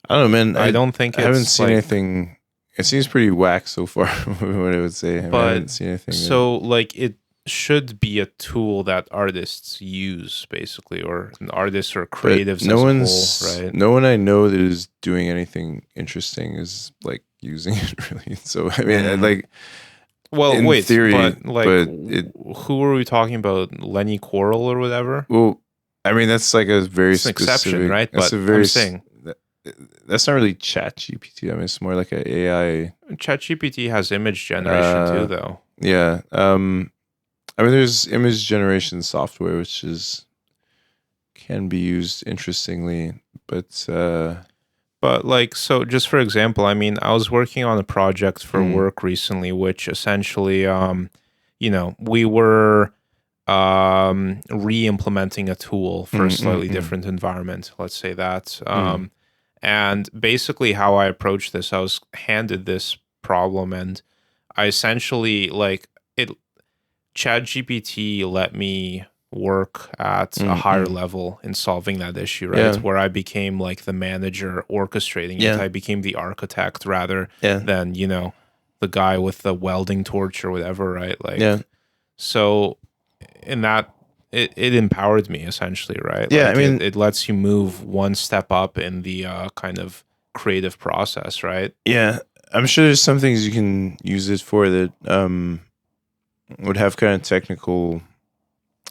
I don't know, man. I don't think I haven't seen anything. It seems pretty whack so far. What I would say, I haven't seen anything. So, like, it should be a tool that artists use, basically, or artists or creatives as a whole, right? No one I know that is doing anything interesting is like using it really. So I mean, like. Well, in theory, who are we talking about? Lenny Coral or whatever? Well, I mean, that's like a very specific exception, right? But I'm saying that's not really Chat GPT. I mean, it's more like an AI. Chat GPT has image generation too, though. Yeah. I mean, there's image generation software which can be used interestingly, but like, so just for example, I mean, I was working on a project for work recently, which essentially, we were re-implementing a tool for a slightly different environment. Let's say that. And basically how I approached this, I was handed this problem, and I essentially ChatGPT let me work at a higher level in solving that issue, right? Where I became like the manager orchestrating it. I became the architect rather than, the guy with the welding torch or whatever, right? Like, so in that, it empowered me essentially, right? Yeah, like I mean, it lets you move one step up in the kind of creative process, right? Yeah, I'm sure there's some things you can use it for that would have kind of technical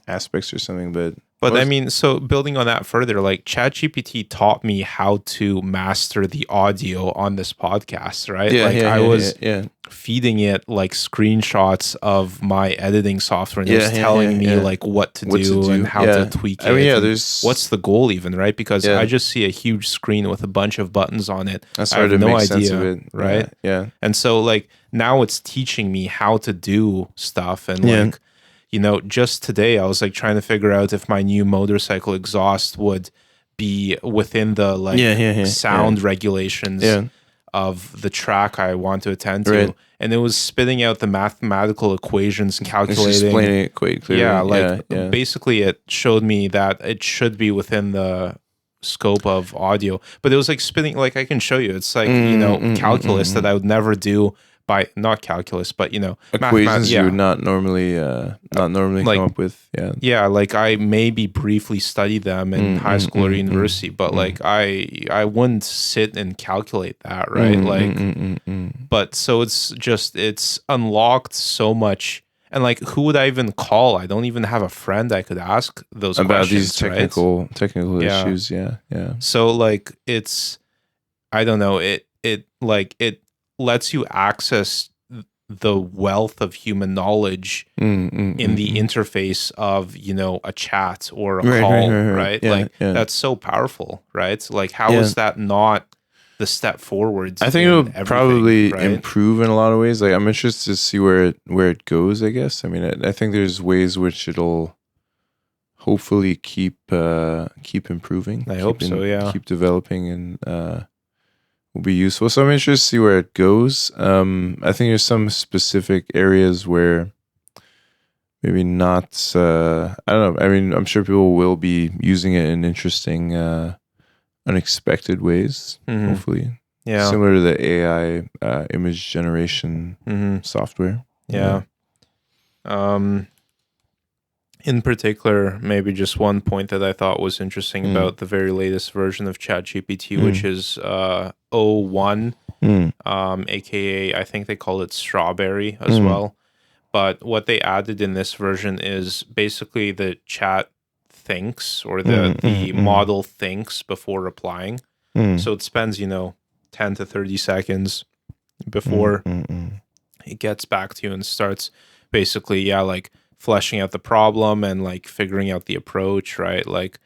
aspects or something, but I mean, so building on that further, like ChatGPT taught me how to master the audio on this podcast, right? I was feeding it like screenshots of my editing software, and it was telling me like what to do and how to tweak it. I mean, there's what's the goal even, right? Because I just see a huge screen with a bunch of buttons on it. That's I hard have to no make sense idea, of it, right? Yeah. And so like now it's teaching me how to do stuff, and like, just today I was like trying to figure out if my new motorcycle exhaust would be within the sound regulations of the track I want to attend to. Right. And it was spitting out the mathematical equations and calculating. It's explaining it quite clearly. Basically it showed me that it should be within the scope of audio. But it was like spitting, like I can show you. It's like, calculus that I would never do by, not calculus, but equations you would not normally come up with. Like I maybe briefly studied them in high school or university, but like I wouldn't sit and calculate that, right? But so it's unlocked so much. And like, who would I even call? I don't even have a friend I could ask those about questions, these technical issues. Yeah. So like, it's, I don't know, it lets you access the wealth of human knowledge in the interface of, a chat or a call, right? That's so powerful, right? Like, how is that not the step forward? I think it'll probably improve in a lot of ways. Like, I'm interested to see where it goes, I guess. I mean, I think there's ways which it'll hopefully keep improving. I hope so, yeah. Keep developing and will be useful. So I'm interested to see where it goes. I think there's some specific areas where maybe not, I don't know. I mean, I'm sure people will be using it in interesting, unexpected ways, hopefully. Yeah. Similar to the AI image generation software. Yeah. In particular, maybe just one point that I thought was interesting about the very latest version of ChatGPT, which is O1, aka I think they call it Strawberry as well. But what they added in this version is basically the chat thinks, or the model thinks before replying. So it spends 10 to 30 seconds before it gets back to you and starts basically like fleshing out the problem and like figuring out the approach, right? Like,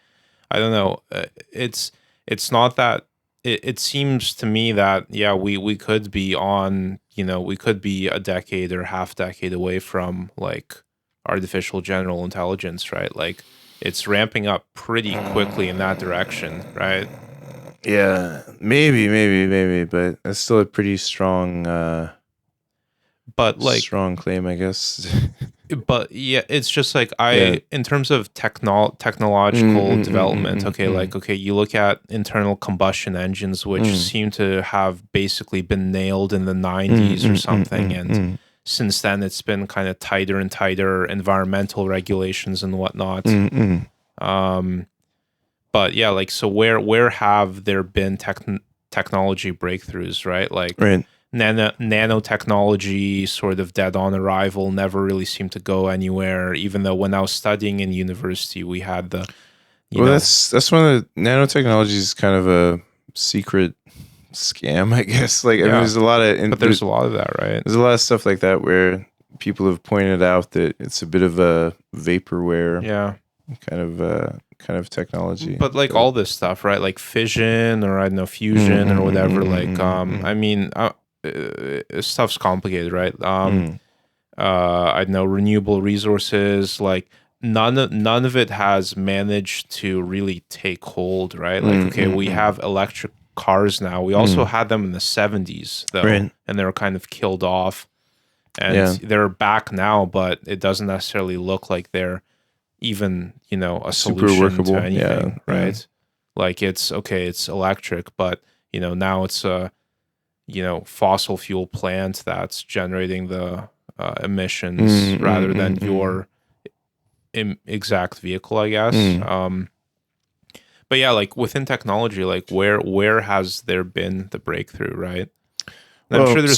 I don't know, it's not that it seems to me that we could be on, we could be a decade or half decade away from like artificial general intelligence, right? Like, it's ramping up pretty quickly in that direction, right? Yeah, maybe, but that's still a pretty strong but like strong claim, I guess. But yeah, it's just like in terms of technological development, okay, you look at internal combustion engines, which seem to have basically been nailed in the 90s or something. And since then, it's been kind of tighter and tighter environmental regulations and whatnot. But yeah, like, so where have there been technology breakthroughs, right? Like, nanotechnology sort of dead on arrival, never really seemed to go anywhere, even though when I was studying in university, we had the that's one of the nanotechnology is kind of a secret scam, I guess. Like, I mean, there's a lot of there's a lot of that, right? There's a lot of stuff like that where people have pointed out that it's a bit of a vaporware kind of technology. But like all this stuff, right? Like fission, or I don't know, fusion or whatever. I mean, stuff's complicated, right? I don't know, renewable resources, like none of it has managed to really take hold, right? Like, okay, we have electric cars now. We also had them in the 70s though, and they were kind of killed off, and they're back now, but it doesn't necessarily look like they're even, a solution super workable to anything, right? Like, it's okay, it's electric, but now it's a fossil fuel plant that's generating the emissions rather than your exact vehicle, I guess. But yeah, like within technology, like where has there been the breakthrough, right? And I'm sure there's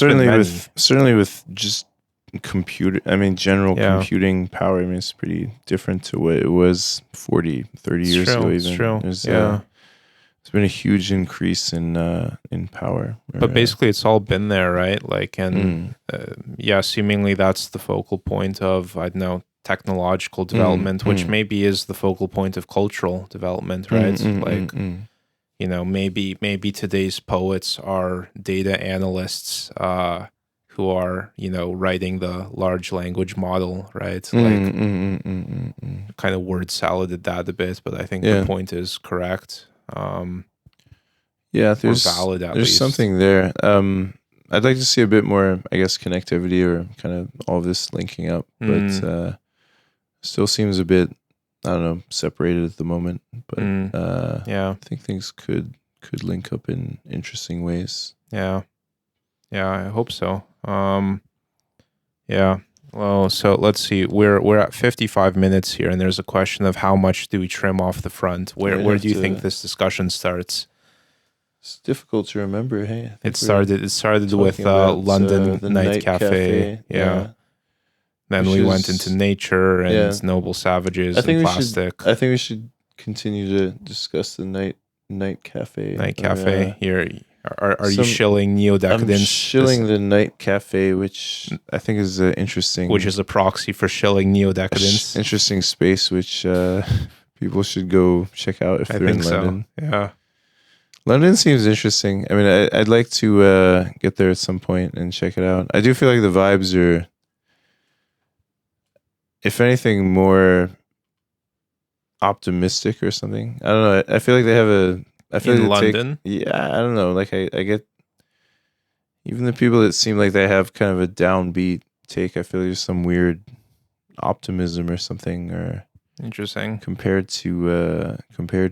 certainly with just general computing power. I mean, it's pretty different to what it was 40, 30 years ago. It's true. It's been a huge increase in power. But basically, it's all been there, right? Like, and seemingly that's the focal point of, I don't know, technological development, which maybe is the focal point of cultural development, right? Maybe today's poets are data analysts who are, writing the large language model, right? Like, kind of word saladed that a bit, but I think the point is correct. There's valid, at there's least. something there. I'd like to see a bit more, I guess, connectivity or kind of all of this linking up, but still seems a bit, I don't know, separated at the moment. But I think things could link up in interesting ways. Yeah, I hope so. Well, so let's see. We're at 55 minutes here, and there's a question of how much do we trim off the front? Where do you think this discussion starts? It's difficult to remember. Hey, it started with London Night Cafe. Then we went into nature and noble savages and plastic. I think we should continue to discuss the night cafe. Night cafe. Here, are you shilling Neo-decadent? I'm shilling the night cafe, which I think is interesting. Which is a proxy for shilling Neo-decadence. Interesting space, which people should go check out if they're in London. So. Yeah. London seems interesting. I mean, I'd like to get there at some point and check it out. I do feel like the vibes are, if anything, more optimistic or something. I don't know. I feel like they have a... I feel in London? I don't know. Like, I get... Even the people that seem like they have kind of a downbeat take, I feel like there's some weird optimism or something. Or Interesting. compared to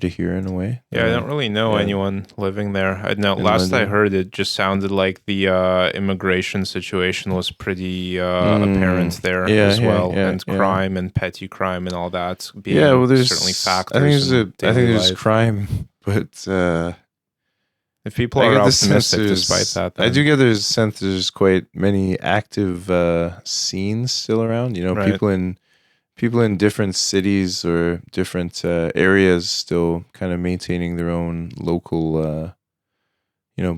here in a way. Yeah, I don't really know anyone living there. I know last London. I heard, it just sounded like the immigration situation was pretty apparent there as well, and crime and petty crime and all that being there's certainly factors. I think there's crime, but if people are optimistic despite that, then I do get the sense there's quite many active scenes still around. You know, people in different cities or different areas still kind of maintaining their own local,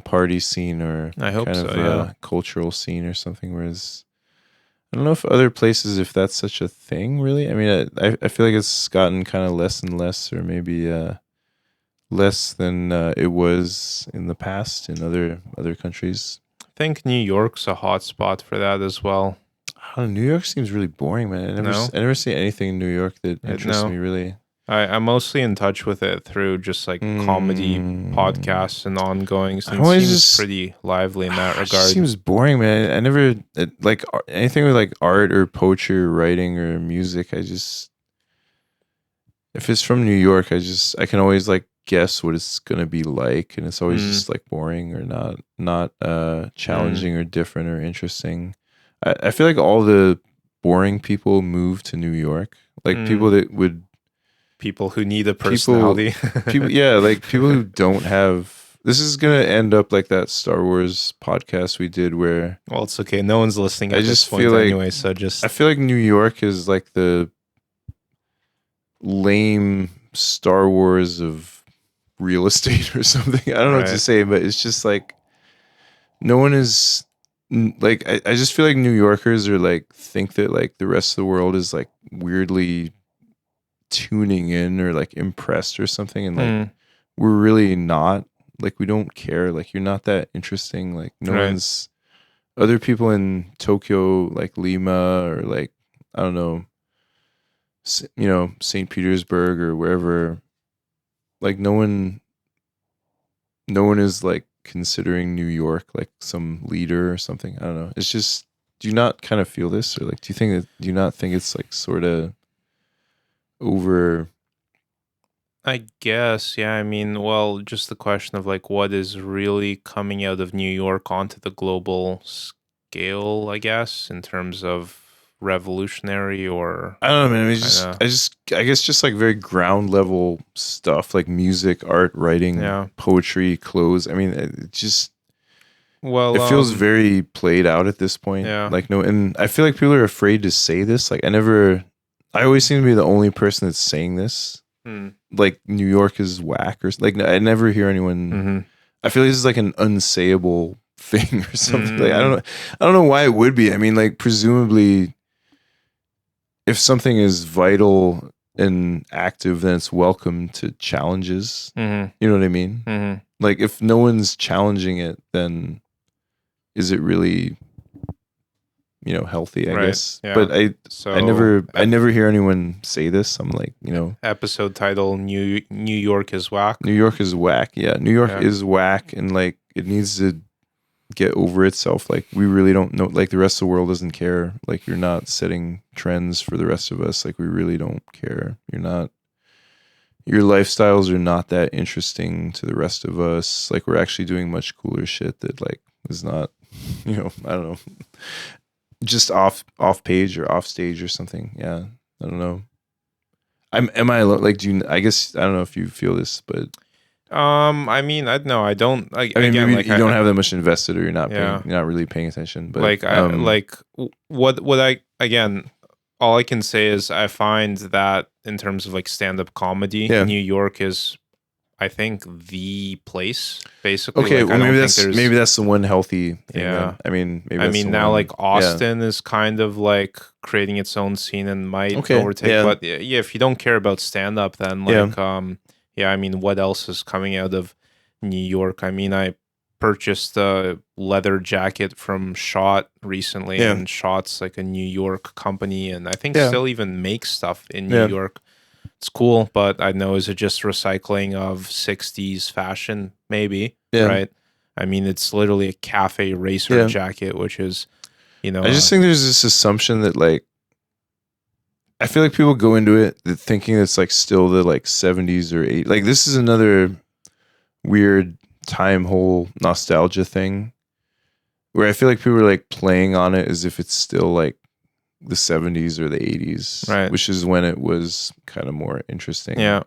party scene or cultural scene or something. Whereas I don't know if other places, if that's such a thing, really. I mean, I feel like it's gotten kind of less and less, or maybe less than it was in the past in other countries. I think New York's a hot spot for that as well. New York seems really boring, man. I never see anything in New York that interests me, really. I'm mostly in touch with it through just like comedy podcasts and ongoings. And it seems pretty lively in that regard. It seems boring, man. I never like anything with like art or poetry or writing or music. if it's from New York, I can always like guess what it's gonna be like, and it's always just like boring or not challenging or different or interesting. I feel like all the boring people move to New York. Like people who need a personality. Like people who don't have. This is gonna end up like that Star Wars podcast we did where. Well, it's okay. No one's listening at this point anyway. So I feel like New York is like the lame Star Wars of real estate or something. I don't know what to say, but it's just like no one is. Like I just feel like New Yorkers are like think that like the rest of the world is like weirdly tuning in or like impressed or something, and like we're really not. Like we don't care. Like you're not that interesting. Like no one's. Other people in Tokyo, like Lima or like I don't know, St. Petersburg or wherever. Like no one is like considering New York like some leader or something. I don't know. It's just, do you not kind of feel this, or like do you not think it's like sort of over? I guess, yeah. I mean, well, just the question of like what is really coming out of New York onto the global scale, I guess, in terms of revolutionary or I don't know, man. I mean, I guess just like very ground level stuff like music, art, writing, poetry, clothes. I mean, it just it feels very played out at this point. Yeah. Like and I feel like people are afraid to say this. Like I always seem to be the only person that's saying this. Like New York is whack, or like I never hear anyone. I feel like this is like an unsayable thing or something. Like I don't know why it would be. I mean, like presumably, if something is vital and active, then it's welcome to challenges. You know what I mean? Like if no one's challenging it, then is it really, healthy? I guess. Yeah. But I never hear anyone say this. I'm like, episode title: New York is whack. New York is whack. Yeah, New York is whack, and like it needs to get over itself. Like we really don't know. Like the rest of the world doesn't care. Like you're not setting trends for the rest of us. Like we really don't care. Your lifestyles are not that interesting to the rest of us. Like we're actually doing much cooler shit that like is not, I don't know, just off page or off stage or something. Yeah, I don't know. Am I like? I guess I don't know if you feel this, but. I mean, I don't. Like, I mean, again, maybe like you don't have that much invested, or you're not really paying attention. But what I again, all I can say is I find that in terms of like stand-up comedy, New York is, I think, the place basically. Okay, like, well, maybe that's the one healthy thing. Yeah, then. I mean, now like Austin is kind of like creating its own scene and might overtake. Yeah. But if you don't care about stand-up, then like I mean, what else is coming out of New York? I mean, I purchased a leather jacket from Shot recently, and Shot's like a New York company, and I think still even makes stuff in New York. It's cool, but I know, is it just recycling of 60s fashion? Maybe, right? I mean, it's literally a cafe racer jacket, which is, I just think there's this assumption that like I feel like people go into it thinking it's like still the like 70s or 80s. Like this is another weird time hole nostalgia thing where I feel like people are like playing on it as if it's still like the 70s or the 80s, right? Which is when it was kind of more interesting. Yeah.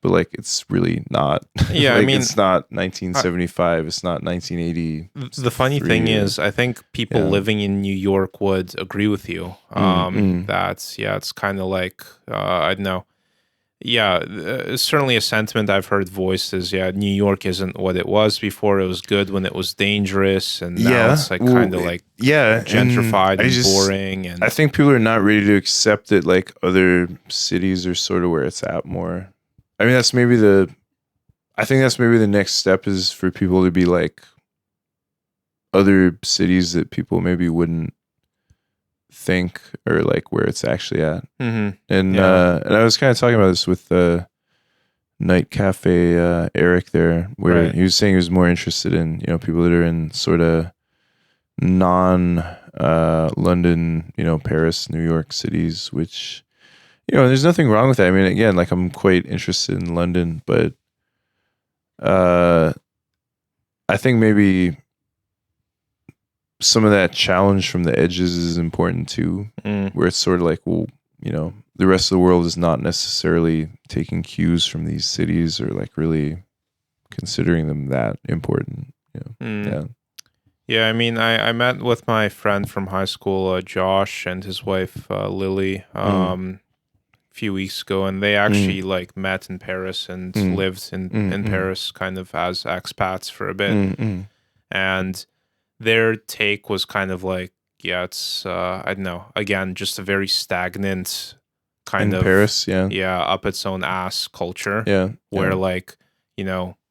But like it's really not. Yeah, like, I mean, it's not 1975. It's not 1980. The funny thing is, I think people living in New York would agree with you. That's it's kind of like I don't know. Yeah, certainly a sentiment I've heard voiced is New York isn't what it was before. It was good when it was dangerous, and now it's like kind of like gentrified and boring. And I think people are not ready to accept that like other cities are sort of where it's at more. I mean, I think that's maybe the next step is for people to be like other cities that people maybe wouldn't think or like where it's actually at. Mm-hmm. And I was kind of talking about this with the Night Cafe Eric there, where he was saying he was more interested in people that are in sort of non London, Paris, New York cities, which there's nothing wrong with that. I mean, again, like I'm quite interested in London, but I think maybe some of that challenge from the edges is important too, where it's sort of like, well, the rest of the world is not necessarily taking cues from these cities or like really considering them that important. Yeah, I mean, I met with my friend from high school, Josh, and his wife, Lily, a few weeks ago, and they actually like met in Paris and lived in Paris kind of as expats for a bit. And their take was kind of like, it's I don't know, again, just a very stagnant kind of Paris, up its own ass culture, where like,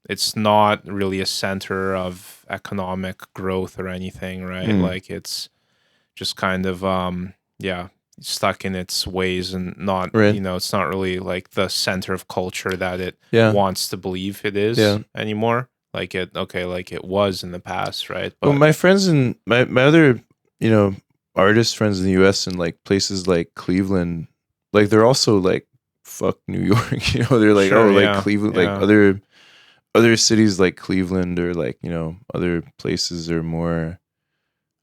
it's not really a center of economic growth or anything, right? Like it's just kind of stuck in its ways and not it's not really like the center of culture that it wants to believe it is anymore. Like it was in the past, right? But well, my friends and my other artist friends in the US and like places like Cleveland, like they're also like fuck New York, they're like Cleveland, like other cities like Cleveland or like other places are more,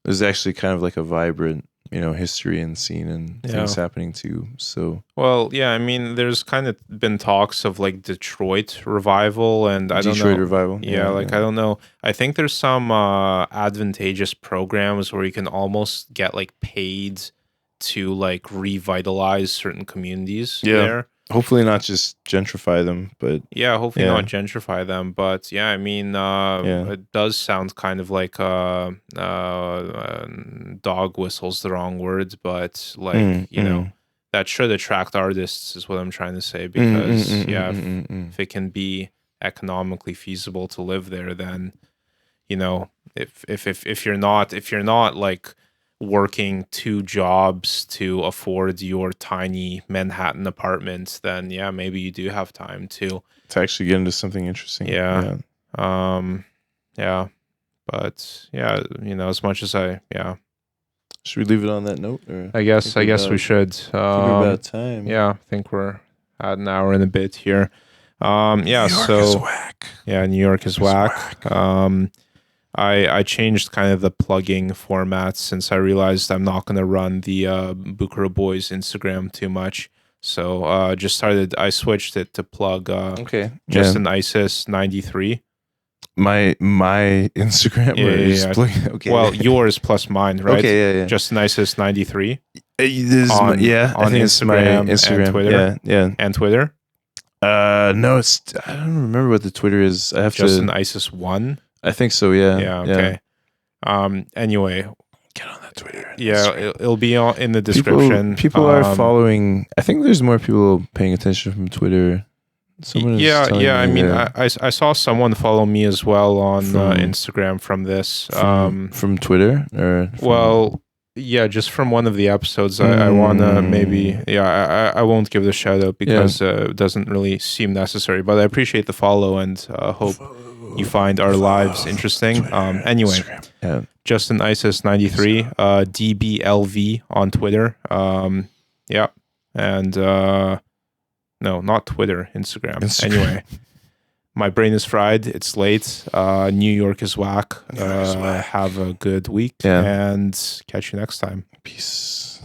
there's actually kind of like a vibrant history and scene and things happening too. So I mean, there's kind of been talks of like Detroit revival and Detroit revival. I don't know. I think there's some advantageous programs where you can almost get like paid to like revitalize certain communities there. Hopefully not just gentrify them, but hopefully not gentrify them. But I mean, it does sound kind of like dog whistle's the wrong word, but like that should attract artists is what I'm trying to say, because if it can be economically feasible to live there, then if you're not like working 2 jobs to afford your tiny Manhattan apartment, then maybe you do have time to actually get into something interesting. But as much as should we leave it on that note, or I guess we should. We're about time. I think we're at an hour and a bit here. New York is whack. New York is whack. I changed kind of the plugging format since I realized I'm not going to run the Bukuro Boys Instagram too much. So I switched it to plug Justin Isis 93. My Instagram. Okay. Well, yours plus mine, right? Okay, yeah. Justin Isis 93. On Instagram and Twitter. And Twitter. No, I don't remember what the Twitter is. I have Justin Isis 1. I think so, yeah. Okay. Anyway, get on that Twitter. It'll be in the description. People are following. I think there's more people paying attention from Twitter. I mean, I saw someone follow me as well on Instagram from this. From Twitter or just from one of the episodes. I want to maybe I won't give the shout out because it doesn't really seem necessary. But I appreciate the follow and hope you find our lives interesting. Anyway, Justin Isis 93, DBLV on Twitter. And no, not Twitter, Instagram. Anyway, my brain is fried. It's late. New York is whack. Have a good week and catch you next time. Peace.